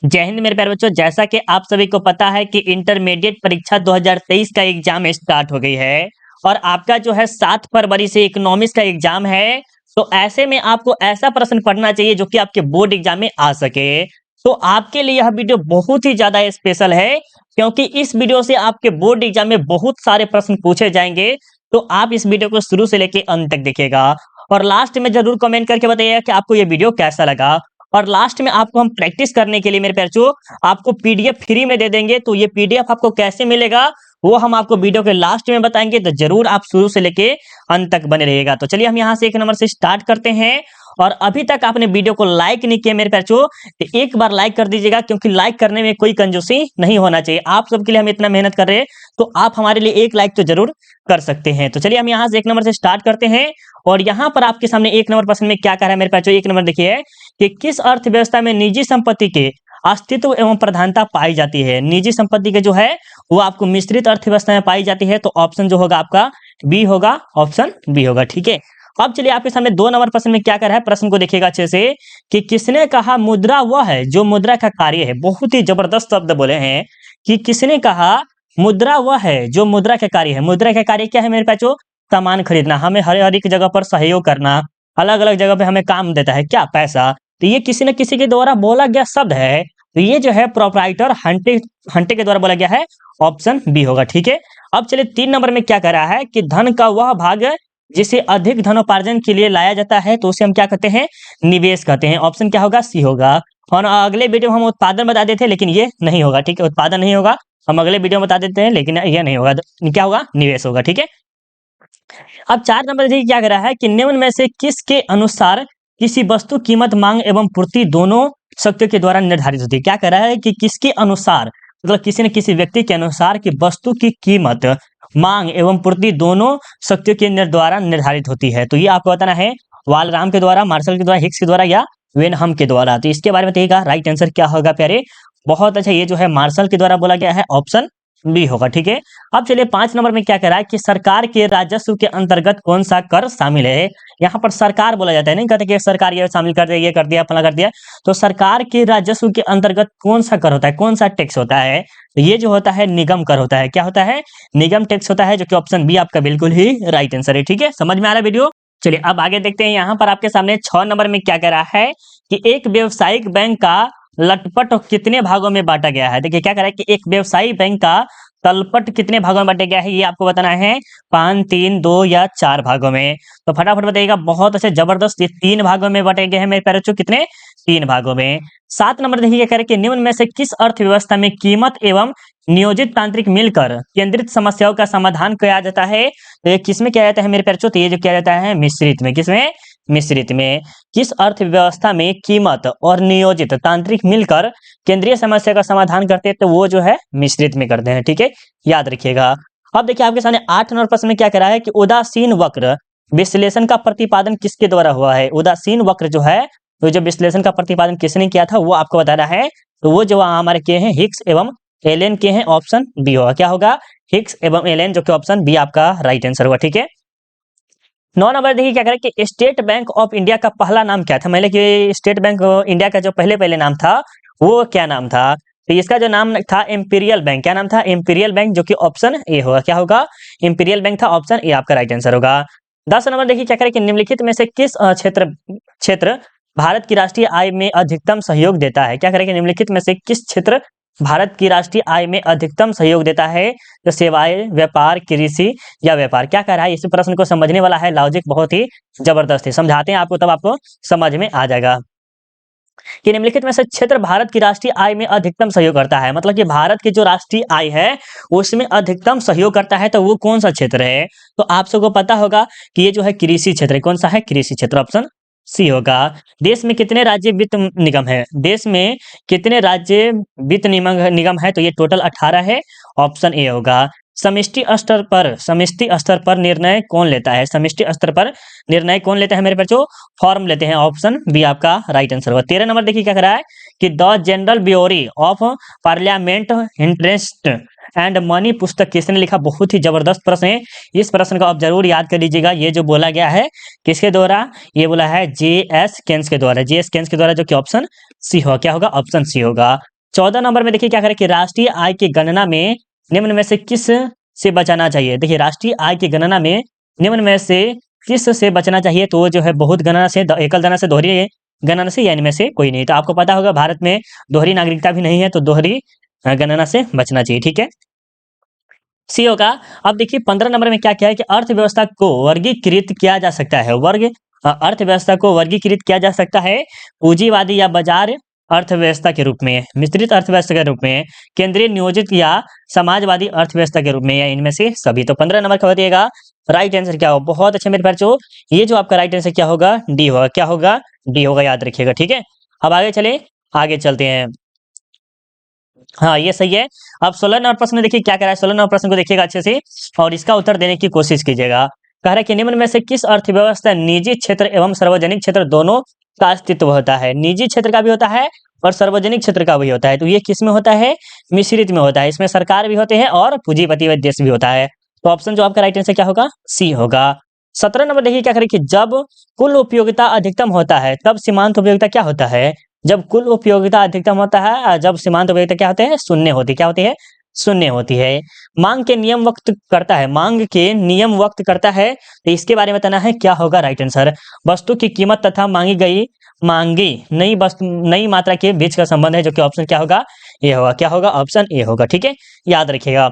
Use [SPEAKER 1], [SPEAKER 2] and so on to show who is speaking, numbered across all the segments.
[SPEAKER 1] जय हिंद मेरे प्यारे बच्चों। जैसा कि आप सभी को पता है कि इंटरमीडिएट परीक्षा 2023 का एग्जाम स्टार्ट हो गई है और आपका जो है 7 फरवरी से इकोनॉमिक्स का एग्जाम है। तो ऐसे में आपको ऐसा प्रश्न पढ़ना चाहिए जो कि आपके बोर्ड एग्जाम में आ सके। तो आपके लिए यह वीडियो बहुत ही ज्यादा स्पेशल है क्योंकि इस वीडियो से आपके बोर्ड एग्जाम में बहुत सारे प्रश्न पूछे जाएंगे। तो आप इस वीडियो को शुरू से लेकर अंत तक देखिएगा और लास्ट में जरूर कमेंट करके बताइएगा कि आपको ये वीडियो कैसा लगा। और लास्ट में आपको हम प्रैक्टिस करने के लिए मेरे बच्चों आपको पीडीएफ फ्री में दे देंगे। तो ये पीडीएफ आपको कैसे मिलेगा वो हम आपको वीडियो के लास्ट में बताएंगे। तो जरूर आप शुरू से लेके अंत तक बने रहिएगा। तो चलिए हम यहाँ से 1 नंबर से स्टार्ट करते हैं। और अभी तक आपने वीडियो को लाइक नहीं किया मेरे बच्चों तो एक बार लाइक कर दीजिएगा क्योंकि लाइक करने में कोई कंजूसी नहीं होना चाहिए। आप सबके लिए हम इतना मेहनत कर रहे हैं तो आप हमारे लिए एक लाइक तो जरूर कर सकते हैं। तो चलिए हम यहाँ से 1 नंबर से स्टार्ट करते हैं। और यहाँ पर आपके सामने 1 नंबर प्रश्न में क्या कह रहा है मेरे बच्चों। 1 नंबर देखिए कि किस अर्थव्यवस्था में निजी संपत्ति के अस्तित्व एवं प्रधानता पाई जाती है। निजी संपत्ति के जो है वो आपको मिश्रित अर्थव्यवस्था में पाई जाती है। तो ऑप्शन जो होगा आपका बी होगा, ऑप्शन बी होगा। ठीक है, अब चलिए आपके सामने 2 नंबर प्रश्न में क्या कर रहा है, प्रश्न को देखिएगा अच्छे से कि किसने कहा मुद्रा वह है जो मुद्रा का कार्य है। बहुत ही जबरदस्त शब्द बोले हैं कि किसने कहा मुद्रा वह है जो मुद्रा का कार्य है। मुद्रा का कार्य क्या है मेरे बच्चों, सामान खरीदना, हमें हर एक जगह पर सहयोग करना, अलग अलग जगह पे हमें काम देता है क्या, पैसा। तो ये किसी न किसी के द्वारा बोला गया शब्द है। तो ये जो है प्रोप्राइटर हंटे हंटे के द्वारा बोला गया है, ऑप्शन बी होगा। ठीक है, अब चलिए 3 नंबर में क्या कर रहा है कि धन का वह भाग जिसे अधिक धनोपार्जन के लिए लाया जाता है तो उसे हम क्या कहते हैं, निवेश कहते हैं। ऑप्शन क्या होगा, सी होगा। और अगले वीडियो में हम उत्पादन बता देते हैं लेकिन ये नहीं होगा। ठीक है, उत्पादन नहीं होगा, हम अगले वीडियो में बता देते हैं लेकिन ये नहीं होगा। क्या होगा, निवेश होगा। ठीक है, अब 4 नंबर देखिए क्या कह रहा है कि निम्न में से किसके अनुसार किसी वस्तु कीमत मांग एवं पूर्ति दोनों शक्तियों के द्वारा निर्धारित होती है। क्या कह रहा है कि किसके अनुसार, मतलब किसी न किसी व्यक्ति के अनुसार कि वस्तु की कीमत मांग एवं पूर्ति दोनों शक्तियों के द्वारा निर्धारित होती है। तो ये आपको बताना है वालराम के द्वारा, मार्शल के द्वारा, हिग्स के द्वारा या वेनहम के द्वारा। तो इसके बारे में बताइएगा राइट आंसर क्या होगा प्यारे। बहुत अच्छा, ये जो है मार्शल के द्वारा बोला गया है, ऑप्शन बी होगा। ठीक है, अब चलिए 5 नंबर में क्या कह रहा है कि सरकार के राजस्व के अंतर्गत कौन सा कर शामिल है। यहाँ पर सरकार बोला जाता है, नहीं कहते कि सरकार ये शामिल कर दिया, ये कर दिया, फला कर दिया। तो सरकार के राजस्व के अंतर्गत कौन सा कर होता है, कौन सा टैक्स होता है। तो ये जो होता है निगम कर होता है। क्या होता है, निगम टैक्स होता है, जो कि ऑप्शन बी आपका बिल्कुल ही राइट आंसर है। ठीक है, समझ में आ रहा है वीडियो। चलिए अब आगे देखते हैं। यहाँ पर आपके सामने 6 नंबर में क्या कह रहा है कि एक व्यवसायिक बैंक का लटपट कितने भागों में बांटा गया है। देखिए क्या कह रहा है कि एक व्यवसायिक बैंक का तलपट कितने भागों में बांटा गया है, ये आपको बताना है 5, 3, 2 या 4 भागों में। तो फटाफट बताइएगा। बहुत अच्छे, जबरदस्त, ये 3 भागों में बांटे गए हैं मेरे प्यारे बच्चों। कितने, 3 भागों में। 7 नंबर देखिए क्या कह रहे हैं कि निम्न में से किस अर्थव्यवस्था में कीमत एवं नियोजित तांत्रिक मिलकर केंद्रित समस्याओं का समाधान किया जाता है। तो ये किसमें किया जाता है मेरे प्यारे बच्चों, तो ये जो किया जाता है मिश्रित में। किसमें, मिश्रित में। किस अर्थव्यवस्था में कीमत और नियोजित तांत्रिक मिलकर केंद्रीय समस्या का समाधान करते हैं, तो वो जो है मिश्रित में करते हैं। ठीक है, याद रखिएगा। अब देखिए आपके सामने 8 नंबर प्रश्न में क्या कह रहा है कि उदासीन वक्र विश्लेषण का प्रतिपादन किसके द्वारा हुआ है। उदासीन वक्र जो है, तो जो विश्लेषण का प्रतिपादन किसने किया था वो आपको बताना है। तो वो जो हमारे के हैं हिग्स एवं एलेन के हैं, ऑप्शन बी होगा। क्या होगा, हिग्स एवं एलेन, जो कि ऑप्शन बी आपका राइट आंसर होगा। ठीक है, 9 नंबर देखिए क्या करें कि स्टेट बैंक ऑफ इंडिया का पहला नाम क्या था। मतलब कि स्टेट बैंक इंडिया का जो पहले नाम था वो क्या नाम था। तो इसका जो नाम था इंपीरियल बैंक। क्या नाम था, इंपीरियल बैंक, जो कि ऑप्शन ए होगा। क्या होगा, इंपीरियल बैंक था, ऑप्शन ए आपका राइट आंसर होगा। 10 नंबर देखिए क्या करें कि निम्नलिखित में से किस क्षेत्र क्षेत्र भारत की राष्ट्रीय आय में अधिकतम सहयोग देता है। क्या करें कि निम्नलिखित में से किस क्षेत्र भारत की राष्ट्रीय आय में अधिकतम सहयोग देता है। तो सेवाएं, व्यापार, कृषि या व्यापार। क्या कह रहा है, इस प्रश्न को समझने वाला है, लॉजिक बहुत ही जबरदस्त है, समझाते हैं आपको तब आपको समझ में आ जाएगा कि निम्नलिखित में से क्षेत्र भारत की राष्ट्रीय आय में अधिकतम सहयोग करता है। मतलब कि भारत की जो राष्ट्रीय आय है उसमें अधिकतम सहयोग करता है, तो वो कौन सा क्षेत्र है। तो आप सबको पता होगा कि ये जो है कृषि क्षेत्र है। कौन सा है, कृषि क्षेत्र, ऑप्शन सी होगा। देश में कितने राज्य वित्त निगम है, देश में कितने राज्य वित्त निगम है, तो ये टोटल 18 है, ऑप्शन ए होगा। समष्टि स्तर पर निर्णय कौन लेता है। समष्टि स्तर पर निर्णय कौन लेता है मेरे बच्चों, फॉर्म लेते हैं, ऑप्शन बी आपका राइट आंसर होगा। 13 नंबर देखिए क्या कर रहा है कि the general theory of parliament interest and money पुस्तक किसने लिखा। बहुत ही जबरदस्त प्रश्न है, इस प्रश्न को आप जरूर याद कर लीजिएगा। ये जो बोला गया है किसके द्वारा, ये बोला है जे एस केन्स के द्वारा, जे एस केन्स के द्वारा, जो कि ऑप्शन सी होगा। क्या होगा, ऑप्शन सी होगा। 14 नंबर में देखिए क्या करें कि राष्ट्रीय आय की गणना में निम्न में से किस से बचाना चाहिए। देखिए राष्ट्रीय आय की गणना में निम्न में से किस से बचना चाहिए, तो वो जो है बहुत गणना से, एकल गणना से, दोहरी गणना से, या इनमें से कोई नहीं। तो आपको पता होगा भारत में दोहरी नागरिकता भी नहीं है, तो दोहरी गणना से बचना चाहिए, ठीक है। सी होगा। अब देखिए 15 नंबर में क्या किया है कि अर्थव्यवस्था को वर्गीकृत किया जा सकता है। अर्थव्यवस्था को वर्गीकृत किया जा सकता है पूंजीवादी या बाजार अर्थव्यवस्था के रूप में, मिश्रित अर्थव्यवस्था के रूप में, केंद्रीय नियोजित या समाजवादी अर्थव्यवस्था के रूप में, या इनमें से सभी। तो 15 नंबर का बताइएगा राइट आंसर क्या हो। बहुत अच्छे मेरे बच्चों, ये जो आपका राइट आंसर क्या होगा, डी होगा। क्या होगा, डी होगा, याद रखिएगा, ठीक है। अब आगे चले, आगे चलते हैं। हाँ, ये सही है। अब 16 नंबर प्रश्न में देखिए क्या कह रहा है। 16 नंबर प्रश्न को देखिएगा अच्छे से और इसका उत्तर देने की कोशिश कीजिएगा। कह रहा है कि निम्न में से किस अर्थव्यवस्था निजी क्षेत्र एवं सार्वजनिक क्षेत्र दोनों का अस्तित्व होता है। निजी क्षेत्र का भी होता है और सार्वजनिक क्षेत्र का भी होता है। तो ये किस में होता है, मिश्रित में होता है। इसमें सरकार भी होते हैं और पूंजीपति देश भी होता है। तो ऑप्शन जो आपका राइट आंसर क्या होगा, सी होगा। 17 नंबर देखिए क्या करें कि जब कुल उपयोगिता अधिकतम होता है तब सीमांत उपयोगिता क्या होता है। जब कुल उपयोगिता अधिकतम होता है, जब सीमांत उपयोगिता क्या होते हैं, शून्य होती है। क्या होती है, शून्य होती है। मांग के नियम वक्त करता है, मांग के नियम वक्त करता है। तो इसके बारे में बताना है, क्या होगा राइट आंसर। वस्तु की कीमत तथा मांगी नई मात्रा के बीच का संबंध है, जो कि ऑप्शन क्या होगा, ये होगा। क्या होगा, ऑप्शन ए होगा, ठीक है, याद रखिएगा।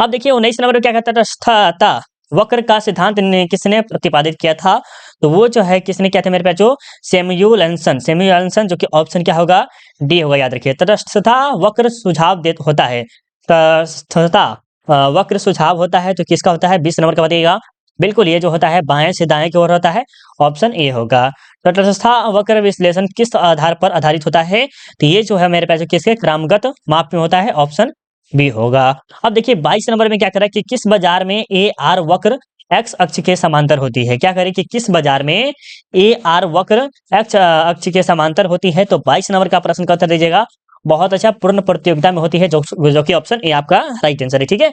[SPEAKER 1] अब देखिए 19 नंबर में क्या कहता है, स्थता वक्र का सिद्धांत किसने प्रतिपादित किया था। तो वो जो है किसने किया था मेरे पास, जो सैमुअलसन, जो कि ऑप्शन क्या होगा, डी होगा, याद रखिए। तटस्थता वक्र सुझाव दे होता है, तटस्थता वक्र सुझाव होता है, तो किसका होता है, 20 नंबर का बताइएगा। बिल्कुल, ये जो होता है बाएं से दाएं की ओर होता है, ऑप्शन ए होगा। तटस्थता वक्र विश्लेषण किस आधार पर आधारित होता है। तो ये जो है मेरे पास किसके क्रमगत माप में होता है, ऑप्शन बी होगा। अब देखिए 22 नंबर में क्या करा कि किस बाजार में ए आर वक्र एक्स अक्ष के समांतर होती है। क्या करें कि किस बाजार में ए आर वक्र एक्स अक्ष के समांतर होती है। तो 22 नंबर का प्रश्न का उत्तर दीजिएगा। बहुत अच्छा, पूर्ण प्रतियोगिता में होती है, जो कि ऑप्शन ए आपका राइट आंसर है, ठीक है।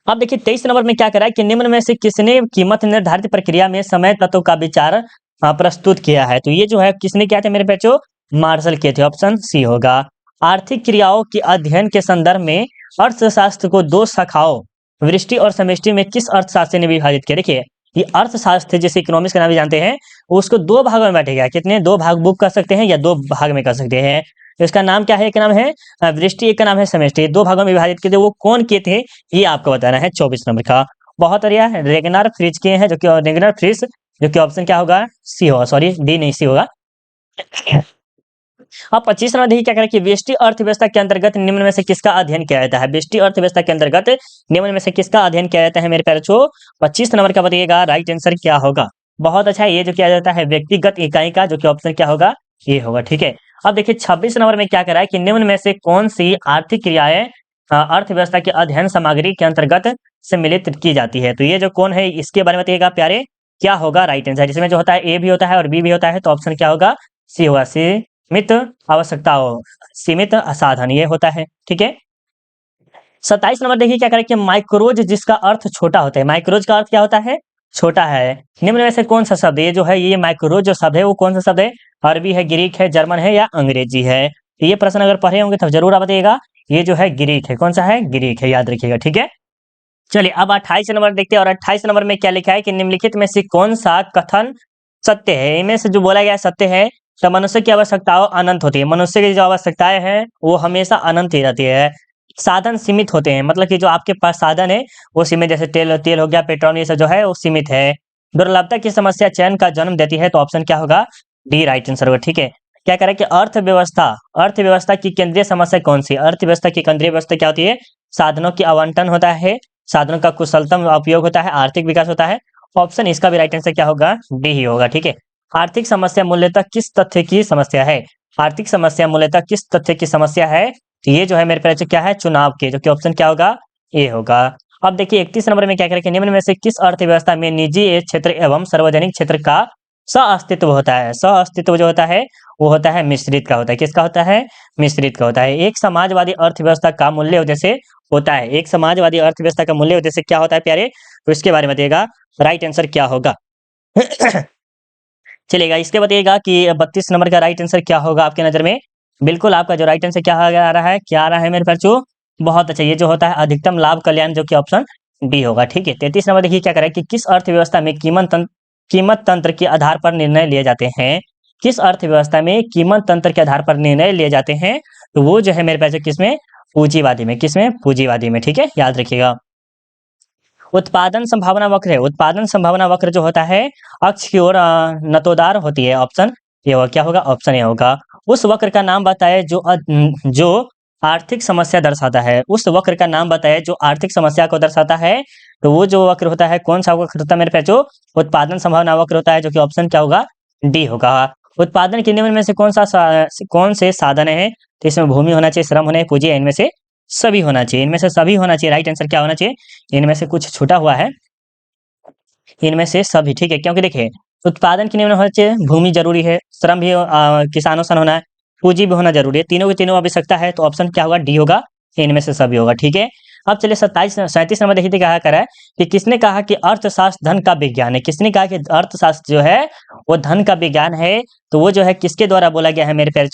[SPEAKER 1] अब देखिए 23 नंबर में क्या करा है कि निम्न में से किसने कीमत निर्धारित प्रक्रिया में समय तत्व का विचार प्रस्तुत किया है। तो ये जो है किसने किया था मेरे बच्चों, मार्शल किए थे, ऑप्शन सी होगा। आर्थिक क्रियाओं के अध्ययन के संदर्भ में अर्थशास्त्र को दो शाखाओं वृष्टि और समष्टि में किस अर्थशास्त्र ने विभाजित किया। देखिए ये अर्थशास्त्र जिसे इकोनॉमिक्स का नाम भी जानते हैं, उसको दो भागों में बांटेगा। कितने, दो भाग बुक कर सकते हैं या दो भाग में कर सकते हैं। तो इसका नाम क्या है, एक नाम है वृष्टि, एक का नाम है समष्टि। दो भागों में विभाजित किए थे, वो कौन किए थे, ये आपको बताना है 24 नंबर का। बहुत बढ़िया, रेगनार फ्रिज किए हैं, जो कि रेगनार फ्रिज, जो कि ऑप्शन क्या होगा, सी होगा, सॉरी डी नहीं, सी होगा। अब 25 नंबर देखिए क्या करें कि व्यष्टि अर्थव्यवस्था के अंतर्गत निम्न में से किसका अध्ययन किया जाता है। व्यष्टि अर्थव्यवस्था के अंतर्गत निम्न में से किसका अध्ययन किया जाता है मेरे प्यारे बच्चों। 25 नंबर का बताइएगा राइट आंसर क्या होगा। बहुत अच्छा, ये जो किया जाता है व्यक्तिगत इकाई का, जो कि ऑप्शन क्या होगा, ये होगा, ठीक है। अब देखिए 26 नंबर में क्या करा है कि निम्न में से कौन सी आर्थिक क्रियाएं अर्थव्यवस्था के अध्ययन सामग्री के अंतर्गत सम्मिलित की जाती है। तो ये जो कौन है, इसके बारे में बताइएगा प्यारे, क्या होगा राइट आंसर। जिसमें जो होता है ए भी होता है और बी भी होता है, तो ऑप्शन क्या होगा, सी होगा। सीमित आवश्यकताओं, सीमित साधन, ये होता है, ठीक है। 27 नंबर देखिए क्या करें कि माइक्रोज, जिसका अर्थ छोटा होता है। माइक्रोज का अर्थ क्या होता है, छोटा है। निम्न में से कौन सा शब्द, ये जो है ये माइक्रोज जो शब्द है वो कौन सा शब्द है, अरबी है, ग्रीक है, जर्मन है, या अंग्रेजी है। तो ये प्रश्न अगर पढ़े होंगे तो जरूर आप बताइएगा। ये जो है ग्रीक है, कौन सा है, ग्रीक है, याद रखिएगा, ठीक है। चलिए अब 28 नंबर देखते हैं, और 28 नंबर में क्या लिखा है कि निम्नलिखित में से कौन सा कथन सत्य है। इनमें से जो बोला गया है सत्य है। तो मनुष्य की आवश्यकताओं अनंत होती है, मनुष्य की जो आवश्यकताएं हैं वो हमेशा अनंत ही रहती है। साधन सीमित होते हैं, मतलब कि जो आपके पास साधन है वो सीमित, जैसे तेल तेल हो गया, पेट्रोल, ये सब जो है वो सीमित है। दुर्लभता की समस्या चयन का जन्म देती है, तो ऑप्शन क्या होगा, डी राइट आंसर होगा, ठीक है। क्या करें कि अर्थव्यवस्था की केंद्रीय समस्या कौन सी। अर्थव्यवस्था की केंद्रीय व्यवस्था क्या होती है, साधनों की आवंटन होता है, साधनों का कुशलतम उपयोग होता है, आर्थिक विकास होता है। ऑप्शन इसका भी राइट आंसर क्या होगा, डी ही होगा, ठीक है। आर्थिक समस्या मूल्यतः किस तथ्य की समस्या है। आर्थिक समस्या मूल्यतः किस तथ्य की समस्या है। तो ये जो है मेरे पास क्या है, चुनाव के, जो कि ऑप्शन क्या होगा, ए होगा। अब देखिए 31 नंबर में क्या करें कि निम्न में से किस अर्थव्यवस्था में निजी क्षेत्र एवं सार्वजनिक क्षेत्र का सह-अस्तित्व होता है। सह-अस्तित्व जो होता है वो होता है मिश्रित का होता है। किसका होता है, मिश्रित का होता है। एक समाजवादी अर्थव्यवस्था का मूल्य उद्देश्य होता है। एक समाजवादी अर्थव्यवस्था का मूल्य उद्देश्य क्या होता है प्यारे, तो इसके बारे में बताइएगा राइट आंसर क्या होगा। चलेगा, इसके बताइएगा कि 32 नंबर का राइट आंसर क्या होगा आपके नजर में। बिल्कुल आपका जो राइट आंसर क्या आ रहा है, क्या आ रहा है मेरे बच्चों? बहुत अच्छा, ये जो होता है अधिकतम लाभ कल्याण, जो कि ऑप्शन डी होगा, ठीक है। 33 नंबर देखिए क्या कह रहा है कि किस अर्थव्यवस्था में कीमत तंत्र के आधार पर निर्णय लिए जाते हैं? किस अर्थव्यवस्था में कीमत तंत्र के आधार पर निर्णय लिए जाते हैं? तो वो जो है मेरे पास किसमें? पूंजीवादी में। किसमें? पूंजीवादी में, ठीक है, याद रखिएगा। उत्पादन संभावना वक्र है, उत्पादन संभावना वक्र जो होता है अक्ष की ओर नतोदार होती है। ऑप्शन ये होगा, क्या होगा? ऑप्शन ए होगा। उस वक्र का नाम बताए जो आर्थिक समस्या दर्शाता है। उस वक्र का नाम बताए जो आर्थिक समस्या को दर्शाता है। तो वो जो वक्र होता है, कौन सा वक्र होता है मेरे पास? जो उत्पादन संभावना वक्र होता है, जो कि ऑप्शन क्या होगा? डी होगा। उत्पादन के निम्न में से कौन से साधन है? तो इसमें भूमि होना चाहिए, श्रम होना है, पूंजी है, इनमें से सभी होना चाहिए। इनमें से सभी होना चाहिए। राइट आंसर क्या होना चाहिए? इनमें से कुछ छूटा हुआ है, इनमें से सभी, ठीक है। क्योंकि देखिए उत्पादन के निम्न होना चाहिए, भूमि जरूरी है, श्रम भी किसानों से होना है, पूंजी भी होना जरूरी है, तीनों की तीनों आवश्यकता है। तो ऑप्शन क्या होगा? डी होगा, इनमें से सभी होगा, ठीक है। अब चलिए 37 नंबर देखिए क्या कह रहा है कि किसने कहा कि अर्थशास्त्र धन का विज्ञान है? किसने कहा कि अर्थशास्त्र जो है वो धन का विज्ञान है? तो वो जो है किसके द्वारा बोला गया है मेरे प्यारे?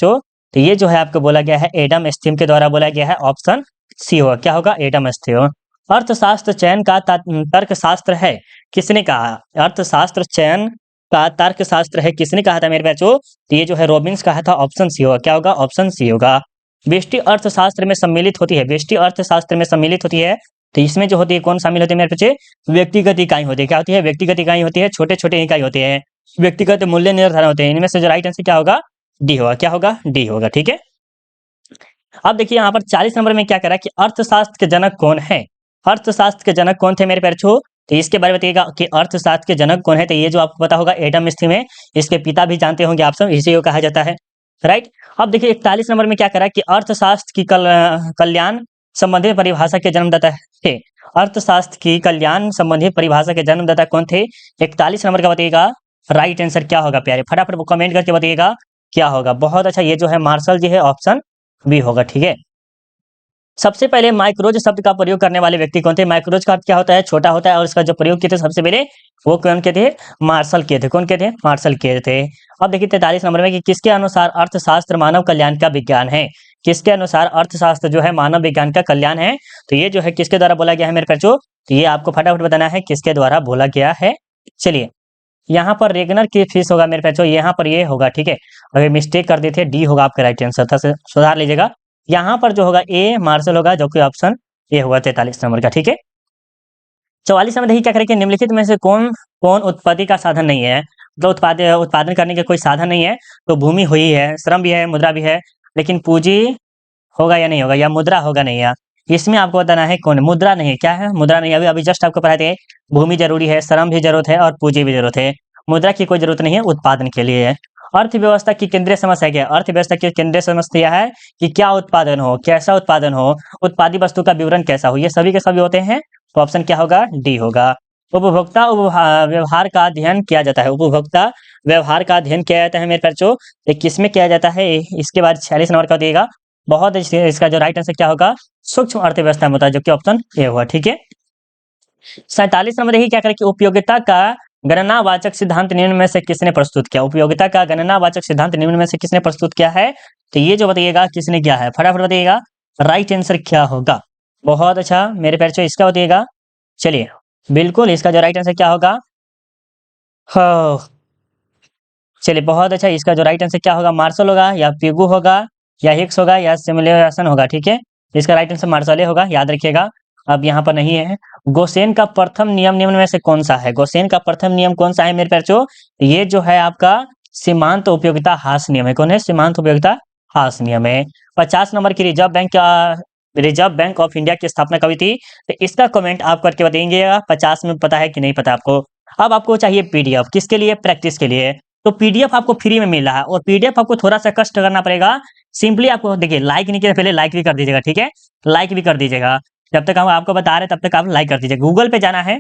[SPEAKER 1] तो ये जो है आपको बोला गया है एडम स्मिथ के द्वारा बोला गया है। ऑप्शन सी होगा, क्या होगा? Adam Smith. अर्थशास्त्र चयन का तर्कशास्त्र है, किसने कहा? अर्थशास्त्र चयन का तर्कशास्त्र है, किसने कहा था मेरे बच्चों? तो ये जो है रॉबिन्स कहा था। ऑप्शन सी होगा, क्या होगा? ऑप्शन सी होगा। व्यष्टि अर्थशास्त्र में सम्मिलित होती है, व्यष्टि अर्थशास्त्र में सम्मिलित होती है। तो इसमें जो होती है कौन शामिल होती है मेरे बच्चे? व्यक्तिगत इकाई होती है। क्या होती है? व्यक्तिगत इकाई होती है, छोटे छोटे इकाई होते हैं, व्यक्तिगत मूल्य निर्धारण होते हैं। इनमें से जो राइट आंसर क्या होगा? डी होगा, क्या होगा? डी होगा, ठीक है। अब देखिए यहाँ पर 40 नंबर में क्या कह रहा है कि अर्थशास्त्र के जनक कौन है? अर्थशास्त्र के जनक कौन थे मेरे प्यारे छो? तो इसके बारे में बताइएगा कि अर्थशास्त्र के जनक कौन है। तो ये जो आपको पता होगा एडम स्मिथ है, इसके पिता भी जानते होंगे आप सब, इसी को कहा जाता है, राइट। अब देखिए 41 नंबर में क्या कह रहा है कि अर्थशास्त्र की कल्याण संबंधी परिभाषा के जन्मदाता थे। अर्थशास्त्र की कल्याण संबंधी परिभाषा के जन्मदाता कौन थे? 41 नंबर का बताइएगा राइट आंसर क्या होगा प्यारे? फटाफट वो कमेंट करके बताइएगा क्या होगा। बहुत अच्छा, ये जो है मार्शल जी है, ऑप्शन बी होगा, ठीक है। सबसे पहले माइक्रोज शब्द का प्रयोग करने वाले व्यक्ति कौन थे? माइक्रोज का अर्थ क्या होता है? छोटा होता है, और इसका जो प्रयोग किए थे सबसे पहले वो कौन के थे? मार्शल किए थे। कौन के थे? मार्शल किए थे। अब देखिए 43 नंबर में कि किसके अनुसार अर्थशास्त्र मानव कल्याण का विज्ञान है? किसके अनुसार अर्थशास्त्र जो है मानव विज्ञान का कल्याण है? तो ये जो है किसके द्वारा बोला गया है मेरे बच्चों? तो ये आपको फटाफट बताना है किसके द्वारा बोला गया है। चलिए यहाँ पर रेगनर की फीस होगा मेरे बच्चों, यहाँ पर ये होगा, ठीक है। अगर मिस्टेक कर दी थे, डी होगा आपका राइट आंसर था, सुधार लीजिएगा। यहाँ पर जो होगा ए मार्शल होगा, जो कि ऑप्शन ए होगा 43 नंबर का, ठीक है। 44 नंबर देखिए क्या करें कि निम्नलिखित में से कौन कौन उत्पत्ति का साधन नहीं है? मतलब उत्पादन करने का कोई साधन नहीं है। तो भूमि हुई है, श्रम भी है, मुद्रा भी है, लेकिन पूंजी होगा या नहीं होगा, या मुद्रा होगा नहीं यार। इसमें आपको बताना है कौन है। मुद्रा नहीं है, क्या है? मुद्रा नहीं है। अभी अभी जस्ट आपको पढ़ाए थे भूमि जरूरी है, श्रम भी जरूरत है, और पूंजी भी जरूरत है। मुद्रा की कोई जरूरत नहीं है उत्पादन के लिए। अर्थव्यवस्था की केंद्रीय समस्या क्या है? अर्थव्यवस्था की केंद्रीय समस्या है कि क्या उत्पादन हो, कैसा उत्पादन हो, उत्पादित वस्तु का विवरण कैसा हो, ये सभी के सभी होते हैं। तो ऑप्शन क्या होगा? डी होगा। उपभोक्ता व्यवहार का अध्ययन किया जाता है। उपभोक्ता व्यवहार का अध्ययन किया जाता है मेरे बच्चों, ये किस में किया जाता है? इसके बाद 46 नंबर का दिएगा। बहुत इसका जो राइट आंसर क्या होगा? सूक्ष्म अर्थव्यवस्था में होता है, जो कि ऑप्शन ए हुआ, ठीक है। 47 नंबर देखिए क्या करें कि उपयोगिता का गणनावाचक सिद्धांत निम्न में से किसने प्रस्तुत किया? उपयोगिता का गणनावाचक सिद्धांत निम्न में से किसने प्रस्तुत किया है? तो ये जो बताइएगा किसने किया है, फटाफट बताइएगा राइट आंसर क्या होगा। बहुत अच्छा मेरे प्यारे, इसका बताइएगा। चलिए बिल्कुल इसका जो राइट आंसर क्या होगा? हाँ, चलिए बहुत अच्छा, इसका जो राइट आंसर क्या होगा? मार्शल होगा, या पिगू होगा, या हिक्स होगा, या सिमुलेशन होगा, ठीक है। इसका राइट आंसर मार्शल होगा, याद रखिएगा। अब यहाँ पर नहीं है। गोसेन का प्रथम नियम निम्न में से कौन सा है? गोसेन का प्रथम नियम कौन सा है मेरे बच्चों? ये जो है आपका सीमांत उपयोगिता हास नियम है। कौन है? सीमांत उपयोगिता हास नियम है। 50 नंबर की रिजर्व बैंक ऑफ इंडिया की स्थापना कभी थी? तो इसका कमेंट आप करके बताइएगा 50 में पता है कि नहीं पता आपको। अब आपको चाहिए पीडीएफ, किसके लिए? प्रैक्टिस के लिए। तो पीडीएफ आपको फ्री में मिल रहा है, और पीडीएफ आपको थोड़ा सा कष्ट करना पड़ेगा। सिंपली आपको देखिए लाइक नहीं किया पहले लाइक भी कर दीजिएगा, ठीक है। लाइक भी कर दीजिएगा, जब तक हम आपको बता रहे तब तक आप लाइक कर दीजिए। गूगल पे जाना है,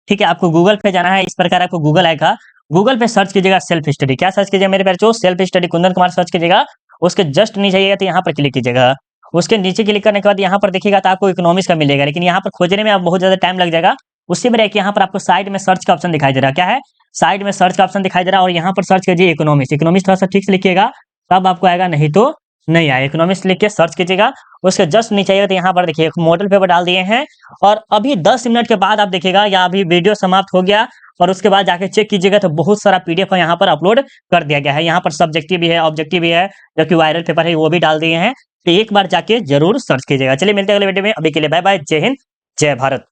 [SPEAKER 1] ठीक है, आपको गूगल पे जाना है। इस प्रकार आपको गूगल आएगा, गूगल पे सर्च कीजिएगा सेल्फ स्टडी। क्या सर्च कीजिएगा मेरे बच्चों? Self study Kundan Kumar search कीजिएगा। उसके जस्ट नीचे आइएगा तो यहाँ पर क्लिक कीजिएगा। उसके नीचे क्लिक करने के बाद यहाँ पर देखिएगा तो आपको इकोनॉमिक्स का मिलेगा, लेकिन यहाँ पर खोजने में आप बहुत ज्यादा टाइम लग जाएगा। उससे मेरा यहाँ पर आपको साइड में सर्च का ऑप्शन दिखाई दे रहा है। क्या है? साइड में सर्च का ऑप्शन दिखाई दे रहा है, और यहाँ पर सर्च कीजिए इकोनॉमिक्स। इकोनॉमिक्स थोड़ा सा ठीक से लिखिएगा, तब आपको आएगा, नहीं तो नहीं आएगा। इकोनॉमिक्स लिख के सर्च कीजिएगा, उसके जस्ट नीचे आइएगा तो यहाँ पर देखिए एक मॉडल पेपर डाल दिए हैं। और अभी 10 मिनट के बाद आप देखिएगा या अभी वीडियो समाप्त हो गया और उसके बाद जाके चेक कीजिएगा तो बहुत सारा पीडीएफ यहाँ पर अपलोड कर दिया गया है। यहाँ पर सब्जेक्टिव भी है, ऑब्जेक्टिव भी है, जो कि वायरल पेपर है वो भी डाल दिए हैं। तो एक बार जाके जरूर सर्च कीजिएगा। चलिए मिलते हैं अगले वीडियो में, अभी के लिए बाय बाय, जय हिंद, जय भारत।